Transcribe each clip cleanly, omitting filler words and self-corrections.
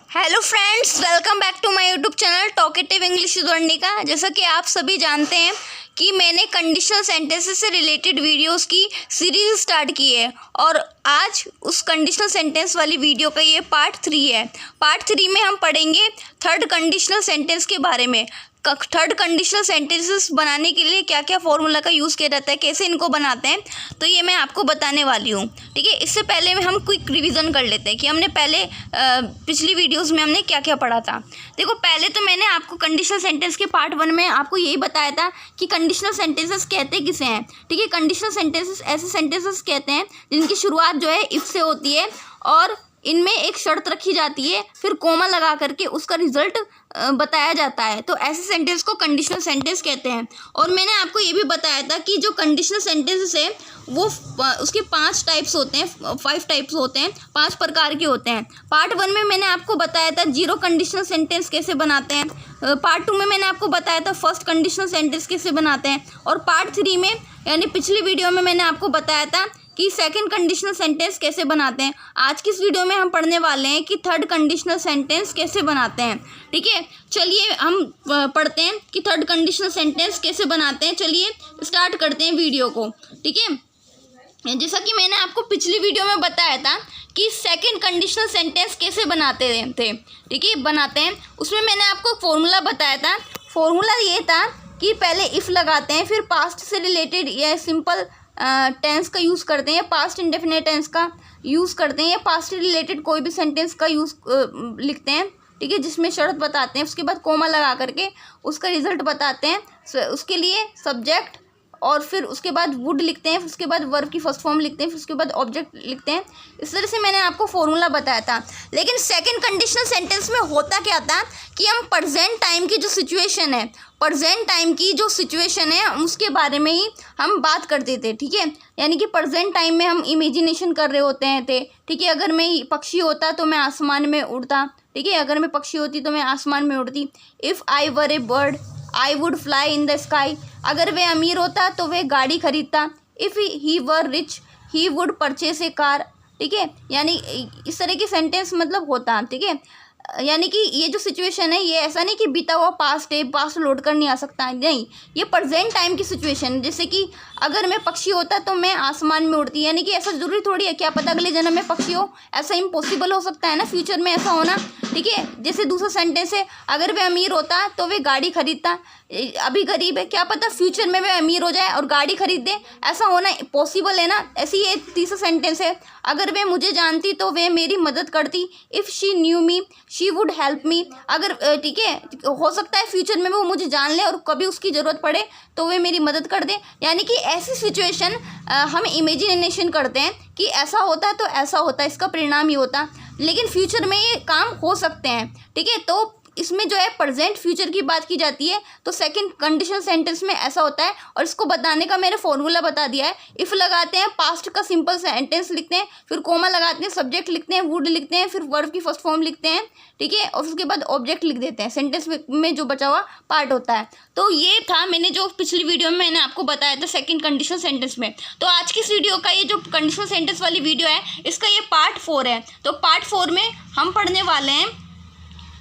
Hello friends, welcome back to my YouTube channel talkative English Varnika. जैसा कि आप सभी जानते हैं कि मैंने कंडीशनल सेंटेंसेस से रिलेटेड वीडियोस की सीरीज स्टार्ट की है और आज उस कंडीशनल सेंटेंस वाली वीडियो का ये पार्ट 3 है। पार्ट 3 में हम पढ़ेंगे थर्ड कंडीशनल सेंटेंस के बारे में। थर्ड कंडीशनल सेंटेंसेस बनाने के लिए क्या क्या फॉर्मूला का यूज़ किया जाता है, कैसे इनको बनाते हैं, तो ये मैं आपको बताने वाली हूँ। ठीक है, इससे पहले में हम क्विक रिवीजन कर लेते हैं कि हमने पहले पिछली वीडियोस में हमने क्या क्या पढ़ा था। देखो, पहले तो मैंने आपको कंडीशनल सेंटेंस के पार्ट 1 में आपको यही बताया था कि कंडीशनल सेंटेंसेस कहते किसे हैं। ठीक है, कंडीशनल सेंटेंसेस ऐसे सेंटेंसेस कहते हैं जिनकी शुरुआत जो है इफ से होती है और इनमें एक शर्त रखी जाती है, फिर कोमा लगा करके उसका रिजल्ट बताया जाता है। तो ऐसे सेंटेंस को कंडीशनल सेंटेंस कहते हैं। और मैंने आपको ये भी बताया था कि जो कंडीशनल सेंटेंसेस है वो उसके 5 टाइप्स होते हैं, 5 टाइप्स होते हैं, 5 प्रकार के होते हैं। पार्ट 1 में मैंने आपको बताया था जीरो कंडीशनल सेंटेंस कैसे बनाते हैं। पार्ट 2 में मैंने आपको बताया था फर्स्ट कंडीशनल सेंटेंस कैसे बनाते हैं। और पार्ट 3 में यानी पिछली वीडियो में मैंने आपको बताया था कि सेकंड कंडीशनल सेंटेंस कैसे बनाते हैं। आज की इस वीडियो में हम पढ़ने वाले हैं कि थर्ड कंडीशनल सेंटेंस कैसे बनाते हैं। ठीक है, चलिए हम पढ़ते हैं कि थर्ड कंडीशनल सेंटेंस कैसे बनाते हैं। चलिए स्टार्ट करते हैं वीडियो को। ठीक है, जैसा कि मैंने आपको पिछली वीडियो में बताया था कि सेकंड कंडीशनल सेंटेंस कैसे बनाते थे। ठीक है, बनाते हैं, उसमें मैंने आपको फॉर्मूला बताया था। फॉर्मूला ये था कि पहले इफ़ लगाते हैं, फिर पास्ट से रिलेटेड या सिंपल टेंस का यूज़ करते हैं, पास्ट इंडेफिनिट टेंस का यूज़ करते हैं, या पास्ट से रिलेटेड कोई भी सेंटेंस का यूज़ लिखते हैं। ठीक है, जिसमें शर्त बताते हैं, उसके बाद कोमा लगा करके उसका रिजल्ट बताते हैं। उसके लिए सब्जेक्ट और फिर उसके बाद वुड लिखते हैं, उसके बाद वर्ब की फर्स्ट फॉर्म लिखते हैं, फिर उसके बाद ऑब्जेक्ट लिखते हैं। इस तरह से मैंने आपको फॉर्मूला बताया था। लेकिन सेकंड कंडीशनल सेंटेंस में होता क्या था कि हम प्रेजेंट टाइम की जो सिचुएशन है, प्रेजेंट टाइम की जो सिचुएशन है उसके बारे में ही हम बात करते थे। ठीक है, यानी कि प्रेजेंट टाइम में हम इमेजिनेशन कर रहे होते हैं थे। ठीक है, अगर मैं पक्षी होता तो मैं आसमान में उड़ता। ठीक है, अगर मैं पक्षी होती तो मैं आसमान में उड़ती। If I were A bird I would fly in the sky. अगर वह अमीर होता तो वह गाड़ी खरीदता। If he were rich he would purchase A car. ठीक है, यानी इस तरह की सेंटेंस मतलब होता। ठीक है, यानी कि ये जो सिचुएशन है ये ऐसा नहीं कि बीता हुआ पास्ट है, पास्ट लौट कर नहीं आ सकता, नहीं, ये प्रेजेंट टाइम की सिचुएशन है। जैसे कि अगर मैं पक्षी होता तो मैं आसमान में उड़ती, यानी कि ऐसा ज़रूरी थोड़ी है, क्या पता अगले जन्म में पक्षी हो, ऐसा इम्पॉसिबल हो सकता है ना फ्यूचर में ऐसा होना। ठीक है, जैसे दूसरा सेंटेंस है, अगर वह अमीर होता तो वह गाड़ी खरीदता। अभी गरीब है, क्या पता फ्यूचर में वह अमीर हो जाए और गाड़ी खरीद दे, ऐसा होना पॉसिबल है ना। ऐसी ये तीसरा सेंटेंस है, अगर वह मुझे जानती तो वह मेरी मदद करती। If she knew me she would help me. अगर ठीक है, हो सकता है फ्यूचर में वो मुझे जान ले और कभी उसकी ज़रूरत पड़े तो वे मेरी मदद कर दे। यानी कि ऐसी सिचुएशन हम इमेजिनेशन करते हैं कि ऐसा होता तो ऐसा होता, इसका परिणाम ही होता, लेकिन फ्यूचर में ये काम हो सकते हैं। ठीक है, तो इसमें जो है प्रेजेंट फ्यूचर की बात की जाती है। तो सेकंड कंडीशनल सेंटेंस में ऐसा होता है और इसको बताने का मैंने फॉर्मूला बता दिया है। इफ़ लगाते हैं, पास्ट का सिंपल सेंटेंस लिखते हैं, फिर कोमा लगाते हैं, सब्जेक्ट लिखते हैं, वुड लिखते हैं, फिर वर्ब की फर्स्ट फॉर्म लिखते हैं। ठीक है, और उसके बाद ऑब्जेक्ट लिख देते हैं। सेंटेंस में जो बचा हुआ पार्ट होता है। तो ये था मैंने जो पिछली वीडियो में मैंने आपको बताया था सेकंड कंडीशनल सेंटेंस में। तो आज की इस वीडियो का ये जो कंडीशनल सेंटेंस वाली वीडियो है इसका ये पार्ट 4 है। तो पार्ट 4 में हम पढ़ने वाले हैं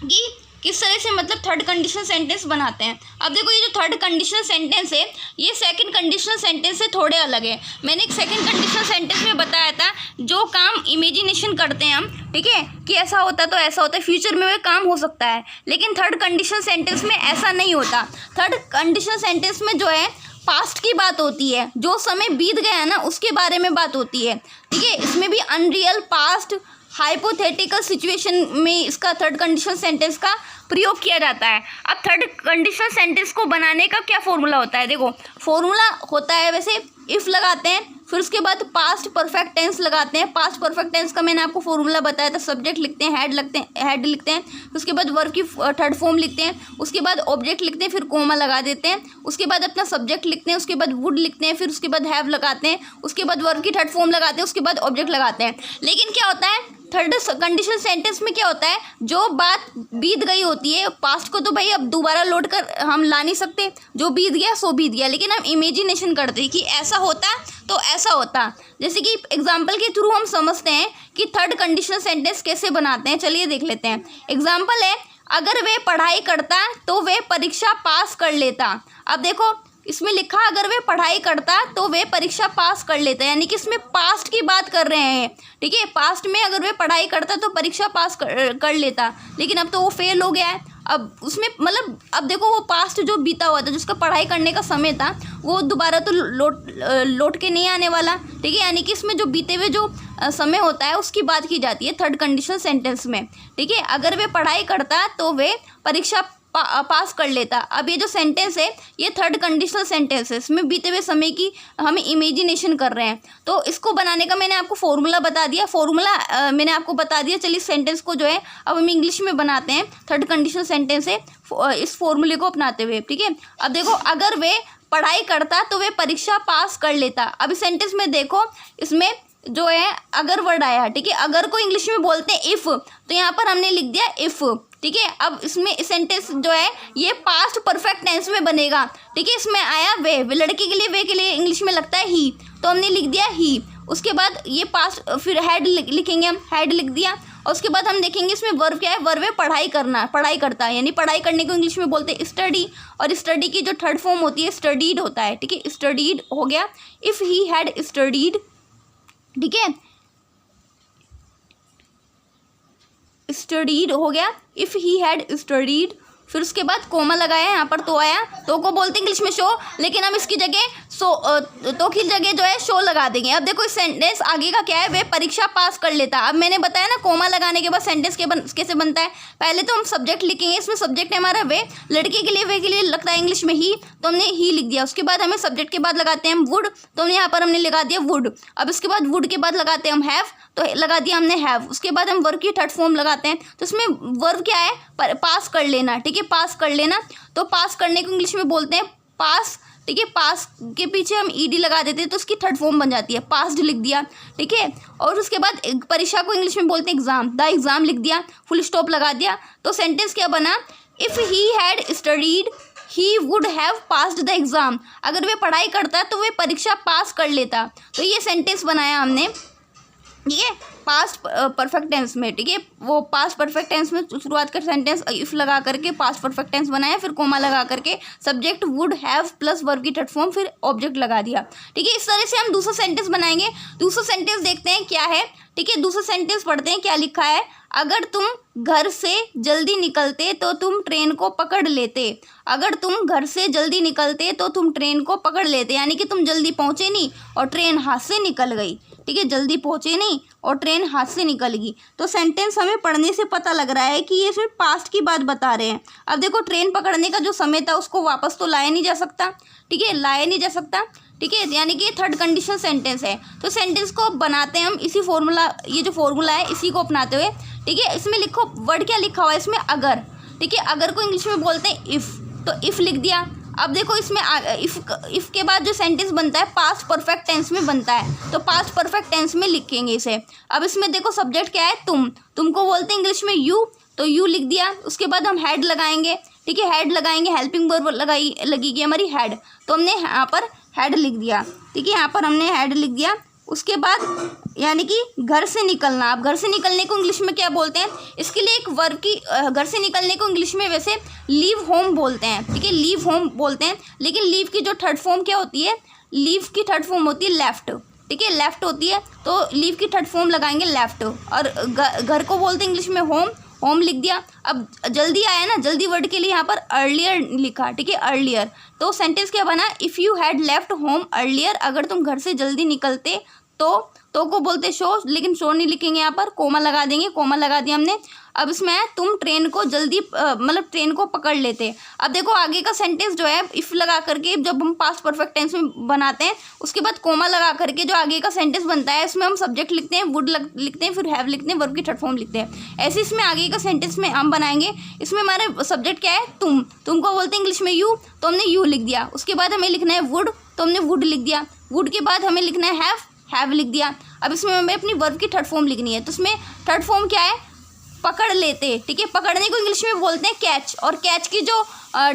कि किस तरह से मतलब थर्ड कंडीशनल सेंटेंस बनाते हैं। अब देखो, ये जो थर्ड कंडीशनल सेंटेंस है ये सेकंड कंडीशनल सेंटेंस से थोड़े अलग है। मैंने एक सेकंड कंडीशनल सेंटेंस में बताया था जो काम इमेजिनेशन करते हैं हम, ठीक है, कि ऐसा होता तो ऐसा होता है, फ्यूचर में वह काम हो सकता है। लेकिन थर्ड कंडीशनल सेंटेंस में ऐसा नहीं होता। थर्ड कंडीशनल सेंटेंस में जो है पास्ट की बात होती है, जो समय बीत गया है ना उसके बारे में बात होती है। ठीक है, इसमें भी अनरियल, पास्ट, हाइपोथेटिकल सिचुएशन में इसका थर्ड कंडीशनल सेंटेंस का प्रयोग किया जाता है। अब थर्ड कंडीशनल सेंटेंस को बनाने का क्या फॉर्मूला होता है। देखो, फॉर्मूला होता है वैसे इफ़ लगाते हैं, फिर उसके बाद पास्ट परफेक्ट टेंस लगाते हैं। पास्ट परफेक्ट टेंस का मैंने आपको फॉर्मूला बताया था, सब्जेक्ट लिखते हैं, हेड लिखते हैं, उसके बाद वर्ब की थर्ड फॉर्म लिखते हैं, उसके बाद ऑब्जेक्ट लिखते हैं, फिर कोमा लगा देते हैं, उसके बाद अपना सब्जेक्ट लिखते हैं, उसके बाद वुड लिखते हैं, फिर उसके बाद हैव लगाते हैं, उसके बाद वर्ब की थर्ड फॉर्म लगाते हैं, उसके बाद ऑब्जेक्ट लगाते हैं। लेकिन क्या होता है, थर्ड कंडीशनल सेंटेंस में क्या होता है, जो बात बीत गई होती है, पास्ट को तो भाई अब दोबारा लौट कर हम ला नहीं सकते, जो बीत गया सो बीत गया, लेकिन हम इमेजिनेशन करते हैं कि ऐसा होता तो ऐसा होता। जैसे कि एग्जाम्पल के थ्रू हम समझते हैं कि थर्ड कंडीशनल सेंटेंस कैसे बनाते हैं, चलिए देख लेते हैं। एग्जाम्पल है, अगर वे पढ़ाई करता तो वे परीक्षा पास कर लेता। अब देखो इसमें लिखा अगर वे पढ़ाई करता तो वे परीक्षा पास कर लेता, यानी कि इसमें पास्ट की बात कर रहे हैं, ठीक है। पास्ट में अगर वे पढ़ाई करता तो परीक्षा पास कर लेता, लेकिन अब तो वो फेल हो गया है। अब उसमें मतलब अब देखो वो पास्ट जो बीता हुआ था, जिसका पढ़ाई करने का समय था, वो दोबारा तो लौट के नहीं आने वाला, ठीक है। यानी कि इसमें जो बीते हुए जो समय होता है उसकी बात की जाती है थर्ड कंडीशनल सेंटेंस में, ठीक है। अगर वे पढ़ाई करता तो वे परीक्षा पास कर लेता। अब ये जो सेंटेंस है ये थर्ड कंडीशनल सेंटेंस है, इसमें बीते हुए समय की हम इमेजिनेशन कर रहे हैं। तो इसको बनाने का मैंने आपको फॉर्मूला बता दिया, फॉर्मूला मैंने आपको बता दिया। चलिए सेंटेंस को जो है अब हम इंग्लिश में बनाते हैं, थर्ड कंडीशनल सेंटेंस है इस फॉर्मूले को अपनाते हुए, ठीक है। अब देखो अगर वे पढ़ाई करता तो वे परीक्षा पास कर लेता। अब इस सेंटेंस में देखो इसमें जो है अगर वर्ड आया, ठीक है। अगर को इंग्लिश में बोलते हैं इफ़, तो यहाँ पर हमने लिख दिया इफ़, ठीक है। अब इसमें सेंटेंस जो है ये पास्ट परफेक्ट टेंस में बनेगा, ठीक है। इसमें आया वे लड़के के लिए, वे के लिए इंग्लिश में लगता है ही, तो हमने लिख दिया ही। उसके बाद ये पास्ट, फिर हैड लिखेंगे हम, हैड लिख दिया। और उसके बाद हम देखेंगे इसमें वर्ब क्या है, वर्ब है पढ़ाई करना, पढ़ाई करता है, यानी पढ़ाई करने को इंग्लिश में बोलते हैं स्टडी, और स्टडी की जो थर्ड फॉर्म होती है स्टडीड होता है, ठीक है। स्टडीड हो गया, इफ़ ही हैड स्टडीड, ठीक है। स्टडीड हो गया, इफ़ ही हैड स्टडीड। फिर उसके बाद कोमा लगाया, यहाँ पर तो आया, तो को बोलते इंग्लिश में शो, लेकिन हम इसकी जगह तो की जगह जो है शो लगा देंगे। अब देखो इस सेंटेंस आगे का क्या है, वे परीक्षा पास कर लेता। अब मैंने बताया ना कोमा लगाने के बाद सेंटेंस कैसे बनता है। पहले तो हम सब्जेक्ट लिखेंगे, इसमें सब्जेक्ट है हमारा वे, लड़के के लिए वे के लिए लगता है इंग्लिश में ही, तो हमने ही लिख दिया। उसके बाद हमें सब्जेक्ट के बाद लगाते हैं हम वुड, तो हमने यहाँ पर हमने लगा दिया वुड। अब इसके बाद वुड के बाद लगाते हैं हम हैव, तो लगा दिया हमने हैव। उसके बाद हम वर्ब की थर्ड फॉर्म लगाते हैं, तो इसमें वर्ब क्या है, पास कर लेना, ठीक है, पास कर लेना। तो पास करने को इंग्लिश में बोलते हैं पास, ठीक है। पास के पीछे हम ईडी लगा देते हैं तो उसकी थर्ड फॉर्म बन जाती है, पास्ड लिख दिया, ठीक है। और उसके बाद परीक्षा को इंग्लिश में बोलते हैं एग्जाम, द एग्जाम लिख दिया, फुल स्टॉप लगा दिया। तो सेंटेंस क्या बना, if he had studied he would have passed the exam. अगर वे पढ़ाई करता तो वे परीक्षा पास कर लेता। तो ये सेंटेंस बनाया हमने, ठीक है, पास्ट परफेक्ट टेंस में, ठीक है। वो पास्ट परफेक्ट टेंस में शुरुआत कर सेंटेंस इफ लगा करके पास्ट परफेक्ट टेंस बनाया, फिर कोमा लगा करके subject would have plus verb की थर्ड फॉर्म, फिर ऑब्जेक्ट लगा दिया, ठीक है। इस तरह से हम दूसरा सेंटेंस बनाएंगे। दूसरा सेंटेंस देखते हैं क्या है, ठीक है। दूसरा सेंटेंस पढ़ते हैं क्या लिखा है, अगर तुम घर से जल्दी निकलते तो तुम ट्रेन को पकड़ लेते। अगर तुम घर से जल्दी निकलते तो तुम ट्रेन को पकड़ लेते, यानी कि तुम जल्दी पहुँचे नहीं और ट्रेन हाथ से निकल गई, ठीक है। जल्दी पहुँचे नहीं और ट्रेन हाथ से निकल गई। तो सेंटेंस हमें पढ़ने से पता लग रहा है कि ये सिर्फ पास्ट की बात बता रहे हैं। अब देखो ट्रेन पकड़ने का जो समय था उसको वापस तो लाया नहीं जा सकता, ठीक है, लाया नहीं जा सकता, ठीक है। यानी कि थर्ड कंडीशनल सेंटेंस है। तो सेंटेंस को बनाते हैं हम इसी फॉर्मूला, ये जो फॉर्मूला है इसी को अपनाते हुए, ठीक है। इसमें लिखो वर्ड क्या लिखा हुआ है इसमें, अगर, ठीक है। अगर को इंग्लिश में बोलते हैं इफ़, तो इफ़ लिख दिया। अब देखो इसमें इफ़ के बाद जो सेंटेंस बनता है पास्ट परफेक्ट टेंस में बनता है, तो पास्ट परफेक्ट टेंस में लिखेंगे इसे। अब इसमें देखो सब्जेक्ट क्या है, तुमको बोलते हैं इंग्लिश में यू, तो यू लिख दिया। उसके बाद हम हैड लगाएंगे, ठीक है, हैड लगाएंगे, हेल्पिंग वर्ब लगेगी हमारी हैड, तो हमने यहाँ पर हैड लिख दिया, ठीक है। यहाँ पर हमने हैड लिख दिया। उसके बाद यानी कि घर से निकलना। अब घर से निकलने को इंग्लिश में क्या बोलते हैं, इसके लिए एक वर्ब की, घर से निकलने को इंग्लिश में वैसे लीव होम बोलते हैं, ठीक है, लीव होम बोलते हैं। लेकिन लीव की जो थर्ड फॉर्म क्या होती है, लीव की थर्ड फॉर्म होती है लेफ्ट, ठीक है, लेफ्ट होती है, तो लीव की थर्ड फॉर्म लगाएंगे लेफ्ट। और घर को बोलते हैं इंग्लिश में होम, होम लिख दिया। अब जल्दी आया ना, जल्दी वर्ड के लिए यहाँ पर अर्लियर लिखा, ठीक है, अर्लियर। तो सेंटेंस क्या बना, if you had left home earlier, अगर तुम घर से जल्दी निकलते तो को बोलते शो, लेकिन शो नहीं लिखेंगे, यहाँ पर कोमा लगा देंगे, कोमा लगा दिया हमने। अब इसमें है तुम ट्रेन को जल्दी मतलब ट्रेन को पकड़ लेते। अब देखो आगे का सेंटेंस जो है इफ़ लगा करके जब हम पास्ट परफेक्ट टेंस में बनाते हैं, उसके बाद कोमा लगा करके जो आगे का सेंटेंस बनता है इसमें हम सब्जेक्ट लिखते हैं, वुड लिखते हैं, फिर हैव लिखते हैं, वर्ब की थर्ड फॉर्म लिखते हैं। ऐसे इसमें आगे का सेंटेंस में हम बनाएंगे। इसमें हमारे सब्जेक्ट क्या है, तुमको बोलते हैं इंग्लिश में यू, तो हमने यू लिख दिया। उसके बाद हमें लिखना है वुड, तो हमने वुड लिख दिया। वुड के बाद हमें लिखना है हैव, हैव लिख दिया। अब इसमें हमें अपनी वर्ब की थर्ड फॉर्म लिखनी है, तो इसमें थर्ड फॉर्म क्या है, पकड़ लेते, ठीक है। पकड़ने को इंग्लिश में बोलते हैं कैच, और कैच की जो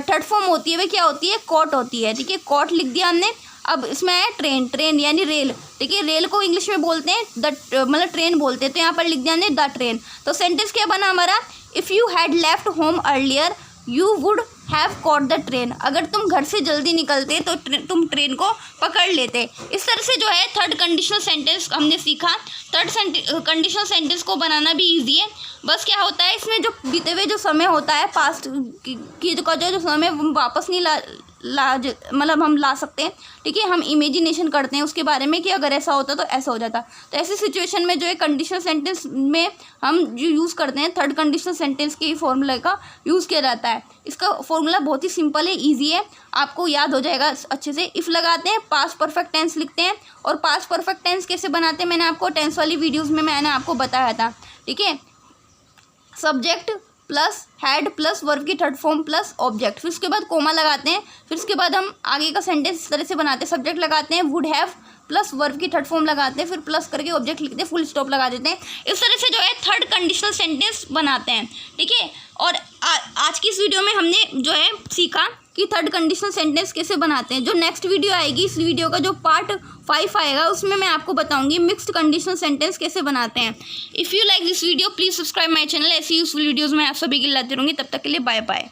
थर्ड फॉर्म होती है वह क्या होती है, कॉट होती है, ठीक है। कॉट लिख दिया हमने। अब इसमें है ट्रेन, ट्रेन यानी रेल, ठीक है। रेल को इंग्लिश में बोलते हैं मतलब ट्रेन बोलते हैं, तो यहाँ पर लिख दिया हमने द ट्रेन। तो सेंटेंस क्या बना हमारा, if you had left home earlier you would have caught the train. अगर तुम घर से जल्दी निकलते तो तुम ट्रेन को पकड़ लेते। इस तरह से जो है थर्ड कंडीशनल सेंटेंस हमने सीखा। थर्ड कंडीशनल सेंटेंस को बनाना भी ईजी है। बस क्या होता है, इसमें जो बीते हुए जो समय होता है पास्ट की जो समय वापस नहीं मतलब हम ला सकते हैं, ठीक है। हम इमेजिनेशन करते हैं उसके बारे में कि अगर ऐसा होता तो ऐसा हो जाता। तो ऐसी सिचुएशन में जो है कंडीशनल सेंटेंस में हम जो यूज़ करते हैं थर्ड कंडीशनल सेंटेंस के फॉर्मूले का यूज़ किया जाता है। इसका फॉर्मूला बहुत ही सिंपल है, ईजी है, आपको याद हो जाएगा अच्छे से। इफ़ लगाते हैं, पास्ट परफेक्ट टेंस लिखते हैं, और पास्ट परफेक्ट टेंस कैसे बनाते हैं मैंने आपको टेंस वाली वीडियोज़ में मैंने आपको बताया था, ठीक है। Subject plus had plus verb की थर्ड फॉर्म प्लस ऑब्जेक्ट, फिर उसके बाद कोमा लगाते हैं, फिर उसके बाद हम आगे का सेंटेंस इस तरह से बनाते हैं। सब्जेक्ट लगाते हैं, वुड हैव प्लस वर्ब की थर्ड फॉर्म लगाते हैं, फिर प्लस करके ऑब्जेक्ट लिखते हैं, फुल स्टॉप लगा देते हैं। इस तरह से जो है थर्ड कंडीशनल सेंटेंस बनाते हैं, ठीक है। और आज की इस वीडियो में हमने जो है सीखा कि थर्ड कंडीशनल सेंटेंस कैसे बनाते हैं। जो नेक्स्ट वीडियो आएगी, इस वीडियो का जो पार्ट 5 आएगा, उसमें मैं आपको बताऊंगी मिक्स्ड कंडीशनल सेंटेंस कैसे बनाते हैं। If you like this video please subscribe my channel. ऐसी यूजफुल वीडियोज़ मैं आप सभी के लिए लाती रहूँगी। तब तक के लिए बाय बाय।